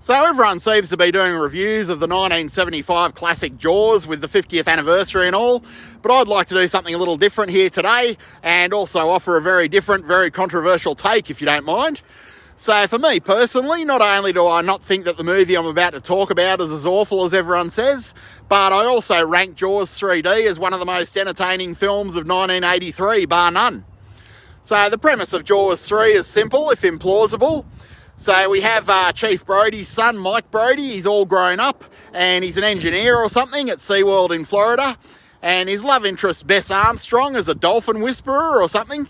So everyone seems to be doing reviews of the 1975 classic Jaws with the 50th anniversary and all, but I'd like to do something a little different here today and also offer a very different, very controversial take, if you don't mind. So for me personally, not only do I not think that the movie I'm about to talk about is as awful as everyone says, but I also rank Jaws 3D as one of the most entertaining films of 1983, bar none. So the premise of Jaws 3 is simple, if implausible. So we have Chief Brody's son, Mike Brody. He's all grown up and he's an engineer or something at SeaWorld in Florida. And his love interest, Bess Armstrong, is a dolphin whisperer or something.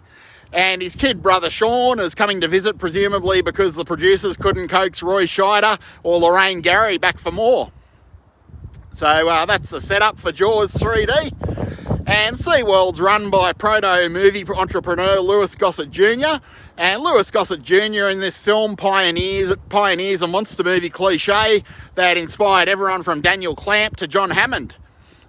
And his kid brother, Sean, is coming to visit, presumably because the producers couldn't coax Roy Scheider or Lorraine Gary back for more. So that's the setup for Jaws 3D. And SeaWorld's run by proto-movie entrepreneur Louis Gossett Jr. And Louis Gossett Jr. in this film pioneers a monster movie cliche that inspired everyone from Daniel Clamp to John Hammond.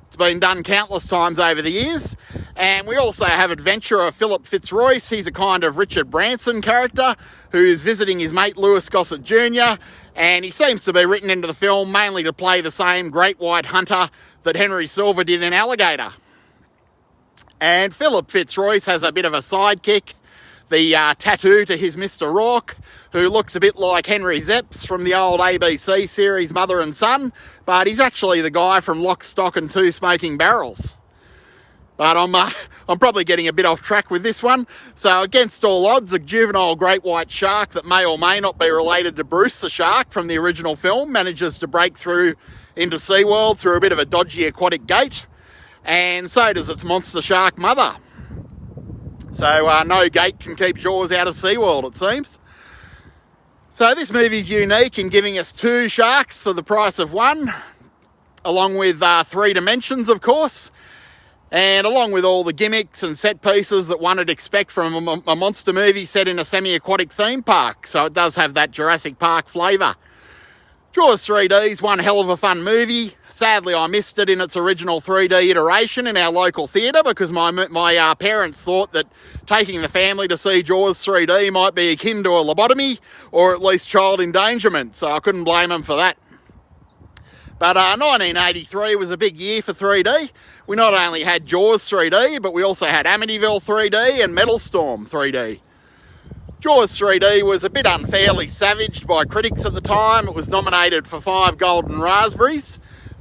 It's been done countless times over the years. And we also have adventurer Philip Fitzroyce. He's a kind of Richard Branson character who's visiting his mate Louis Gossett Jr. And he seems to be written into the film mainly to play the same great white hunter that Henry Silver did in Alligator. And Philip Fitzroyce has a bit of a sidekick, the tattoo to his Mr. Rourke, who looks a bit like Henry Zepps from the old ABC series Mother and Son, but he's actually the guy from Lock, Stock and Two Smoking Barrels. But I'm probably getting a bit off track with this one. So against all odds, a juvenile great white shark that may or may not be related to Bruce the Shark from the original film manages to break through into SeaWorld through a bit of a dodgy aquatic gate. And so does its monster shark mother. So no gate can keep Jaws out of SeaWorld, it seems. So this movie's unique in giving us two sharks for the price of one, along with 3 dimensions, of course, and along with all the gimmicks and set pieces that one would expect from a monster movie set in a semi-aquatic theme park. So it does have that Jurassic Park flavour. Jaws 3D is one hell of a fun movie. Sadly, I missed it in its original 3D iteration in our local theatre because my parents thought that taking the family to see Jaws 3D might be akin to a lobotomy or at least child endangerment, so I couldn't blame them for that. But 1983 was a big year for 3D. We not only had Jaws 3D, but we also had Amityville 3D and Metal Storm 3D. Jaws 3D was a bit unfairly savaged by critics at the time. It was nominated for 5 Golden Raspberries.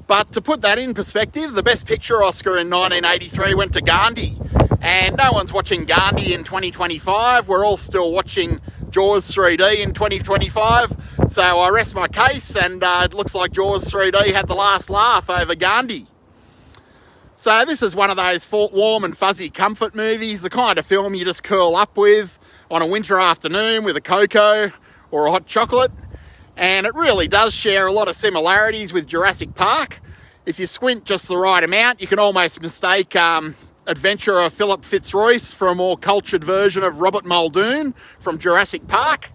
But to put that in perspective, the Best Picture Oscar in 1983 went to Gandhi. And no one's watching Gandhi in 2025. We're all still watching Jaws 3D in 2025. So I rest my case, and it looks like Jaws 3D had the last laugh over Gandhi. So this is one of those warm and fuzzy comfort movies, the kind of film you just curl up with on a winter afternoon with a cocoa or a hot chocolate. And it really does share a lot of similarities with Jurassic Park. If you squint just the right amount, you can almost mistake adventurer Philip Fitzroyce for a more cultured version of Robert Muldoon from Jurassic Park.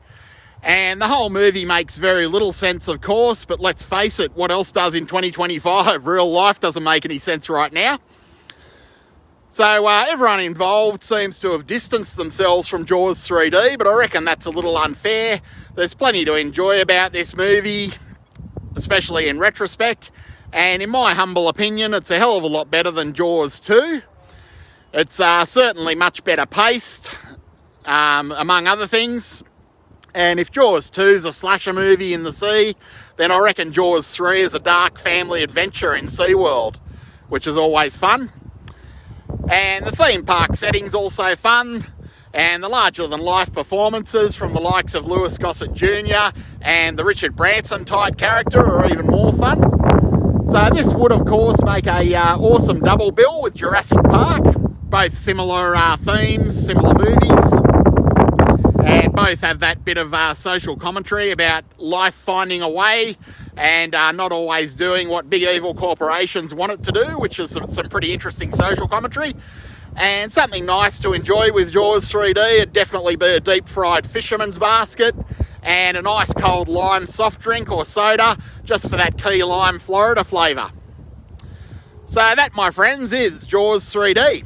And the whole movie makes very little sense, of course, but let's face it, what else does in 2025? Real life doesn't make any sense right now. So everyone involved seems to have distanced themselves from Jaws 3D, but I reckon that's a little unfair. There's plenty to enjoy about this movie, especially in retrospect, and in my humble opinion, it's a hell of a lot better than Jaws 2. It's certainly much better paced, among other things. And if Jaws 2 is a slasher movie in the sea, then I reckon Jaws 3 is a dark family adventure in SeaWorld, which is always fun. And the theme park setting's also fun, and the larger-than-life performances from the likes of Louis Gossett Jr. and the Richard Branson type character are even more fun. So this would, of course, make a awesome double bill with Jurassic Park. Both similar themes, similar movies, and both have that bit of social commentary about life finding a way and not always doing what big evil corporations want it to do, which is some pretty interesting social commentary. And something nice to enjoy with Jaws 3D would definitely be a deep-fried fisherman's basket and a nice cold lime soft drink or soda, just for that key lime Florida flavour. So that, my friends, is Jaws 3D.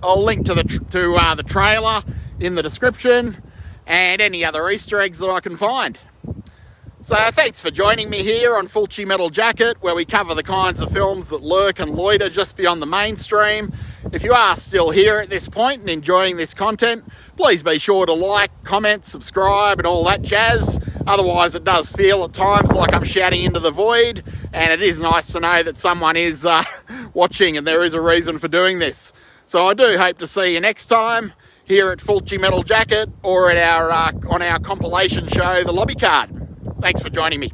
I'll link to the trailer in the description and any other Easter eggs that I can find. So thanks for joining me here on Fulci Metal Jacket, where we cover the kinds of films that lurk and loiter just beyond the mainstream. If you are still here at this point and enjoying this content, please be sure to like, comment, subscribe and all that jazz. Otherwise it does feel at times like I'm shouting into the void, and it is nice to know that someone is watching and there is a reason for doing this. So I do hope to see you next time here at Fulci Metal Jacket or at our on our compilation show, The Lobby Card. Thanks for joining me.